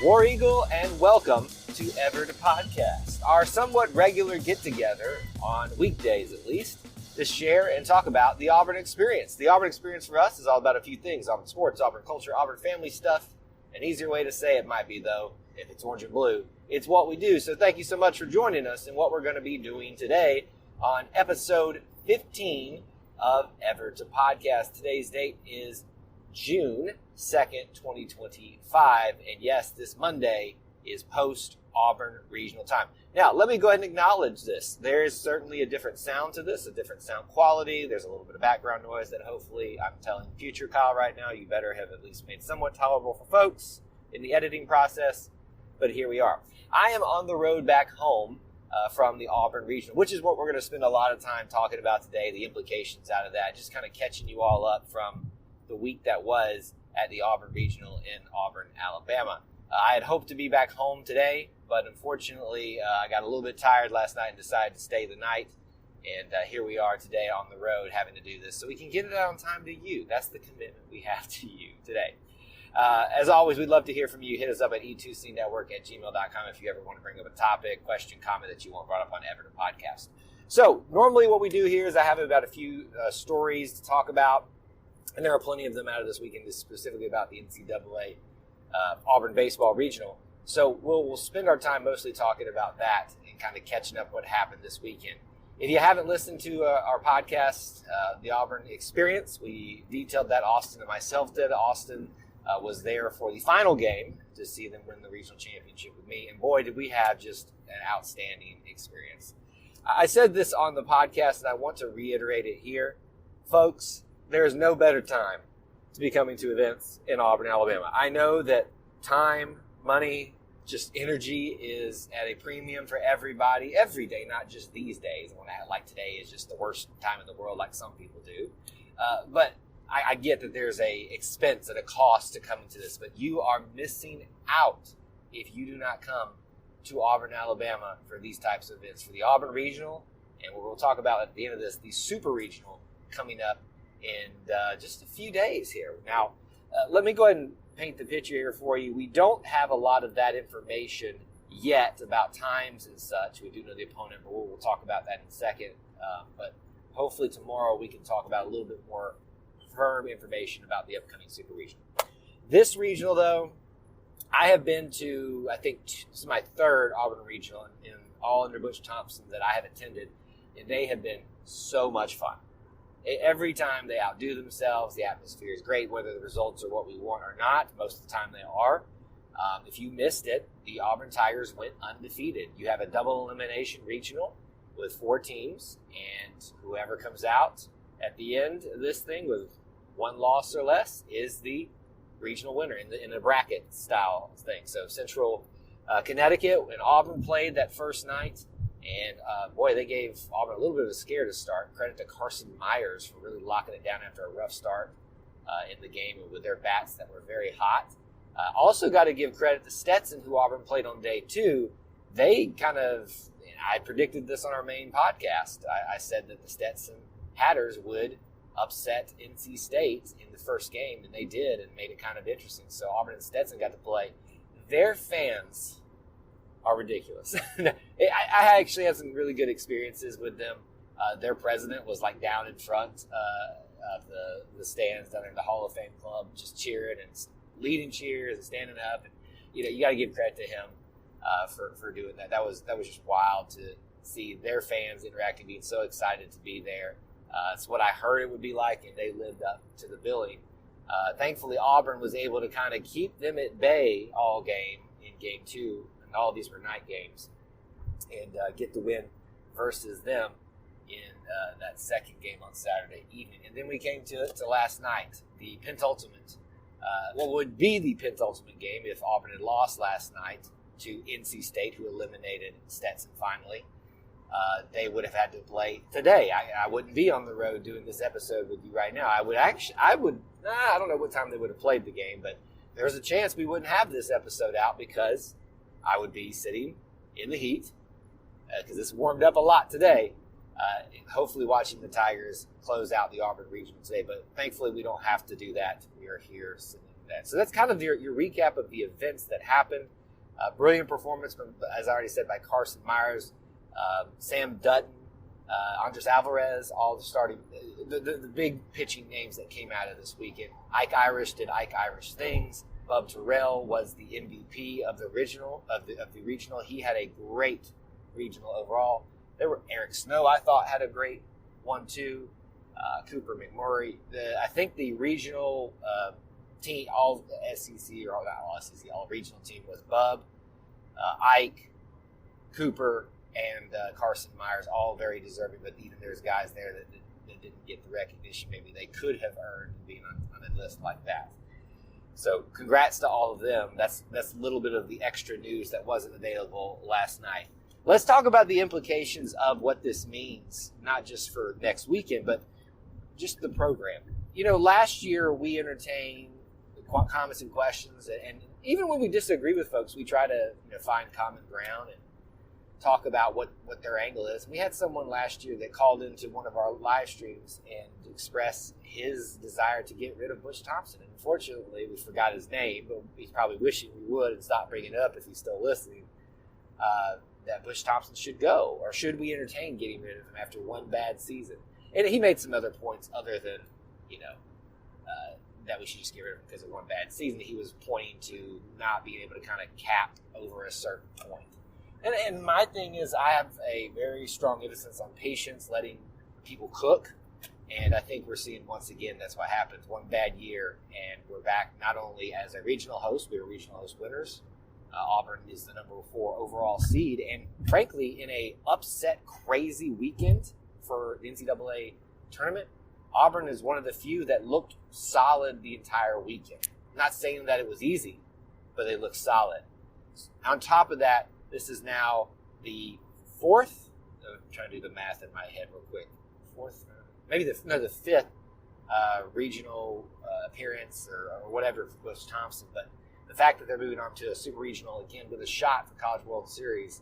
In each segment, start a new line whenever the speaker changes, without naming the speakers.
War Eagle, and welcome to Ever to Podcast, our somewhat regular get-together, on weekdays at least, to share and talk about the Auburn experience. The Auburn experience for us is all about a few things: Auburn sports, Auburn culture, Auburn family stuff. An easier way to say it might be, though, if it's orange and blue, it's what we do. So thank you so much for joining us in what we're going to be doing today on episode 15 of Ever to Podcast. Today's date is June 2nd, 2025. And yes, this Monday is post-Auburn regional time. Now, let me go ahead and acknowledge this. There is certainly a different sound to this, a different sound quality. There's a little bit of background noise that hopefully I'm telling future Kyle right now, you better have at least made somewhat tolerable for folks in the editing process. But here we are. I am on the road back home from the Auburn regional, which is what we're going to spend a lot of time talking about today, the implications out of that, just kind of catching you all up from the week that was at the Auburn Regional in Auburn, Alabama. I had hoped to be back home today, but unfortunately I got a little bit tired last night and decided to stay the night. And here we are today on the road having to do this so we can get it out on time to you. That's the commitment we have to you today. As always, we'd love to hear from you. Hit us up at e2cnetwork@gmail.com if you ever want to bring up a topic, question, comment that you want brought up on Ever to Podcast. So normally what we do here is I have about a few stories to talk about. And there are plenty of them out of this weekend, specifically about the NCAA Auburn Baseball Regional. So we'll spend our time mostly talking about that and kind of catching up what happened this weekend. If you haven't listened to our podcast, The Auburn Experience, we detailed that. Austin and myself did. Austin was there for the final game to see them win the regional championship with me. And boy, did we have just an outstanding experience. I said this on the podcast, and I want to reiterate it here. Folks, there is no better time to be coming to events in Auburn, Alabama. I know that time, money, just energy is at a premium for everybody every day, not just these days. When like today is just the worst time in the world, like some people do. But I get that there's a expense and a cost to coming to this, but you are missing out if you do not come to Auburn, Alabama for these types of events. For the Auburn Regional, and we'll talk about at the end of this, the Super Regional coming up in just a few days here. Now, let me go ahead and paint the picture here for you. We don't have a lot of that information yet about times and such. We do know the opponent, but we'll talk about that in a second. But hopefully tomorrow we can talk about a little bit more firm information about the upcoming Super Regional. This regional, though, I have been to, I think this is my third Auburn Regional in all under Butch Thompson that I have attended, and they have been so much fun. Every time they outdo themselves, the atmosphere is great, whether the results are what we want or not. Most of the time they are. If you missed it, the Auburn Tigers went undefeated. You have a double elimination regional with 4 teams, and whoever comes out at the end of this thing with 1 loss or less is the regional winner in a bracket style thing. So Central Connecticut and Auburn played that first night. And, boy, they gave Auburn a little bit of a scare to start. Credit to Carson Myers for really locking it down after a rough start in the game with their bats that were very hot. Also got to give credit to Stetson, who Auburn played on day 2. They kind of, I predicted this on our main podcast. I said that the Stetson Hatters would upset NC State in the first game, and they did, and made it kind of interesting. So Auburn and Stetson got to play. Their fans are ridiculous. I actually had some really good experiences with them. Their president was like down in front of the stands down in the Hall of Fame Club, just cheering and leading cheers and standing up. And you got to give credit to him for doing that. That was just wild to see their fans interacting, being so excited to be there. It's what I heard it would be like, and they lived up to the billing. Thankfully, Auburn was able to kind of keep them at bay all game in Game 2. All of these were night games, and get the win versus them in that second game on Saturday evening. And then we came to last night, the penultimate, what would be the penultimate game if Auburn had lost last night to NC State, who eliminated Stetson finally. They would have had to play today. I wouldn't be on the road doing this episode with you right now. I don't know what time they would have played the game, but there's a chance we wouldn't have this episode out because I would be sitting in the heat because it's warmed up a lot today, hopefully watching the Tigers close out the Auburn Regional today. But thankfully, we don't have to do that. We are here sitting that. So that's kind of your recap of the events that happened. Brilliant performance, from, as I already said, by Carson Myers, Sam Dutton, Andres Alvarez, all the starting, the big pitching names that came out of this weekend. Ike Irish did Ike Irish things. Bub Terrell was the MVP of the regional. He had a great regional overall. There were Eric Snow, I thought, had a great one too. Cooper McMurray. I think the regional team, all SEC or all, not all SEC, all regional team was Bub, Ike, Cooper, and Carson Myers, all very deserving. But even there's guys there that didn't get the recognition maybe they could have earned being on a list like that. So congrats to all of them. That's a little bit of the extra news that wasn't available last night. Let's talk about the implications of what this means, not just for next weekend, but just the program. You know, last year we entertained comments and questions, and even when we disagree with folks, we try to find common ground and talk about what their angle is. We had someone last year that called into one of our live streams and expressed his desire to get rid of Butch Thompson. And unfortunately, we forgot his name, but he's probably wishing we would and stop bringing it up if he's still listening. That Butch Thompson should go, or should we entertain getting rid of him after one bad season? And he made some other points other than, that we should just get rid of him because of one bad season. He was pointing to not being able to kind of cap over a certain point. And my thing is, I have a very strong emphasis on patience, letting people cook. And I think we're seeing once again that's what happens. One bad year, and we're back not only as a regional host, we were regional host winners. Auburn is the number 4 overall seed. And frankly, in a upset, crazy weekend for the NCAA tournament, Auburn is one of the few that looked solid the entire weekend. Not saying that it was easy, but they looked solid. On top of that, this is now the 4th. I'm trying to do the math in my head real quick. 4th, maybe the 5th regional appearance or whatever for Butch Thompson. But the fact that they're moving on to a super regional again with a shot for College World Series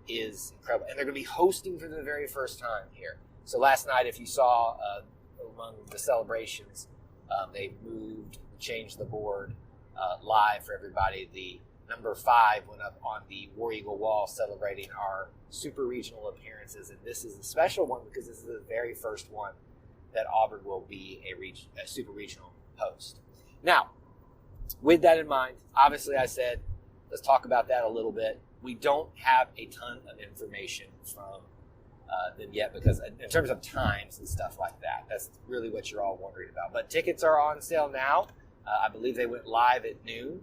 is incredible. And they're going to be hosting for the very first time here. So last night, if you saw among the celebrations, they changed the board live for everybody. The number 5 went up on the War Eagle wall celebrating our super regional appearances. And this is a special one because this is the very first one that Auburn will be a super regional host. Now, with that in mind, obviously I said, let's talk about that a little bit. We don't have a ton of information from them yet because in terms of times and stuff like that, that's really what you're all wondering about. But tickets are on sale now. I believe they went live at noon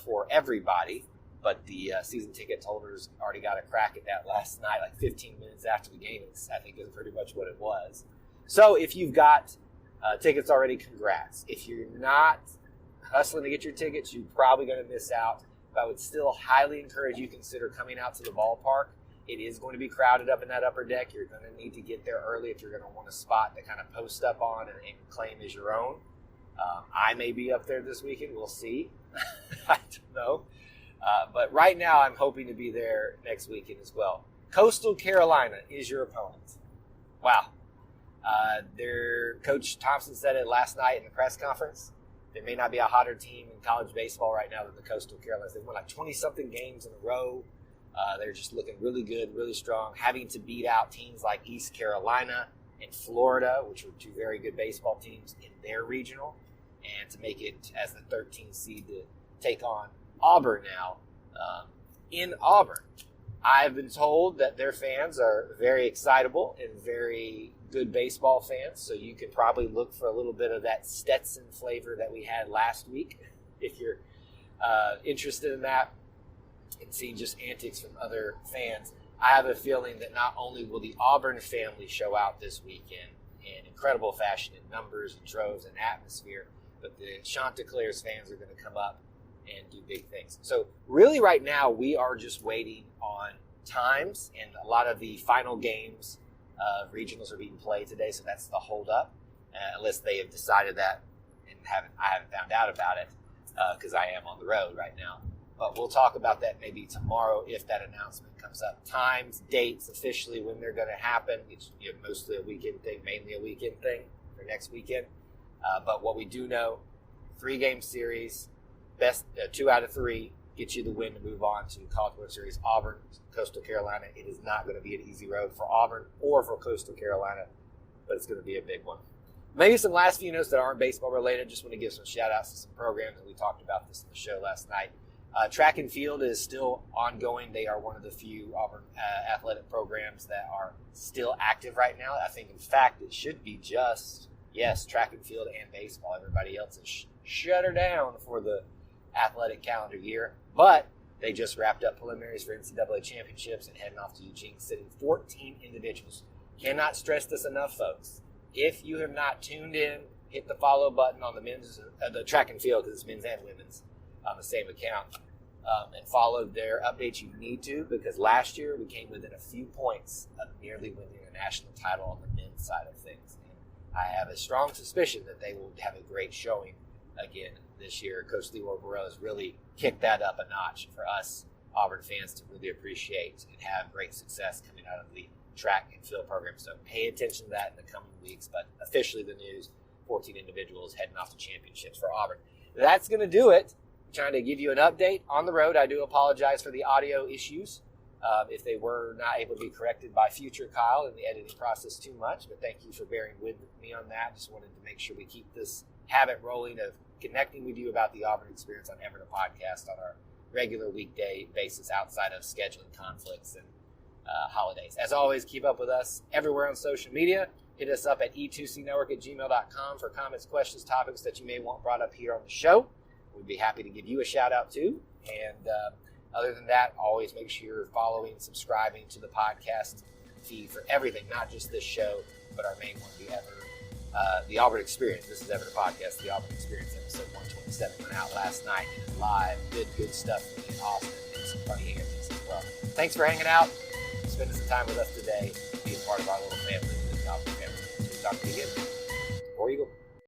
for everybody, but the season ticket holders already got a crack at that last night, like 15 minutes after the game. I think is pretty much what it was. So if you've got tickets already, congrats. If you're not hustling to get your tickets, you're probably going to miss out. But I would still highly encourage you to consider coming out to the ballpark. It is going to be crowded up in that upper deck. You're going to need to get there early if you're going to want a spot to kind of post up on and claim as your own. I may be up there this weekend. We'll see. I don't know. But right now, I'm hoping to be there next weekend as well. Coastal Carolina is your opponent. Wow. Their coach Thompson said it last night in the press conference. There may not be a hotter team in college baseball right now than the Coastal Carolinas. They've won like 20-something games in a row. They're just looking really good, really strong, having to beat out teams like East Carolina and Florida, which were 2 very good baseball teams in their regional, and to make it as the 13th seed to take on Auburn now in Auburn. I've been told that their fans are very excitable and very good baseball fans, so you can probably look for a little bit of that Stetson flavor that we had last week if you're interested in that and seeing just antics from other fans. I have a feeling that not only will the Auburn family show out this weekend in incredible fashion in numbers and droves and atmosphere, but the Chanticleers fans are going to come up and do big things. So really right now we are just waiting on times, and a lot of the final games of regionals are being played today, so that's the holdup, unless they have decided that, and I haven't found out about it because I am on the road right now. But we'll talk about that maybe tomorrow if that announcement comes up. Times, dates, officially when they're going to happen. It's mostly a weekend thing, mainly a weekend thing for next weekend. But what we do know, 3-game series, best 2 out of 3 get you the win to move on to College World Series. Auburn, Coastal Carolina. It is not going to be an easy road for Auburn or for Coastal Carolina, but it's going to be a big one. Maybe some last few notes that aren't baseball related. Just want to give some shout outs to some programs, and we talked about this in the show last night. Track and field is still ongoing. They are one of the few Auburn athletic programs that are still active right now. I think, in fact, it should be just, track and field and baseball. Everybody else is shut her down for the athletic calendar year. But they just wrapped up preliminaries for NCAA championships and heading off to Eugene, sitting 14 individuals. Cannot stress this enough, folks. If you have not tuned in, hit the follow button on the men's, the track and field, because it's men's and women's on the same account, and follow their updates. You need to, because last year we came within a few points of nearly winning a national title on the men's side of things. And I have a strong suspicion that they will have a great showing again this year. Coach Leroy Burrell has really kicked that up a notch for us Auburn fans to really appreciate and have great success coming out of the track and field program. So pay attention to that in the coming weeks. But officially the news, 14 individuals heading off to championships for Auburn. That's going to do it. I'm trying to give you an update on the road. I do apologize for the audio issues if they were not able to be corrected by future Kyle in the editing process too much. But thank you for bearing with me on that. Just wanted to make sure we keep this habit rolling of connecting with you about the Auburn experience on Ever the Podcast on our regular weekday basis outside of scheduling conflicts and holidays. As always, keep up with us everywhere on social media. Hit us up at e2cnetwork@gmail.com for comments, questions, topics that you may want brought up here on the show. We'd be happy to give you a shout out too. And other than that, always make sure you're following, subscribing to the podcast feed for everything, not just this show, but our main one, the Auburn Experience. This is Ever the Podcast, the Auburn Experience, episode 127 went out last night. It is live, good stuff from me in Austin, and some funny antics as well. Thanks for hanging out, spending some time with us today, being part of our little family, the Auburn family. We'll talk to you again.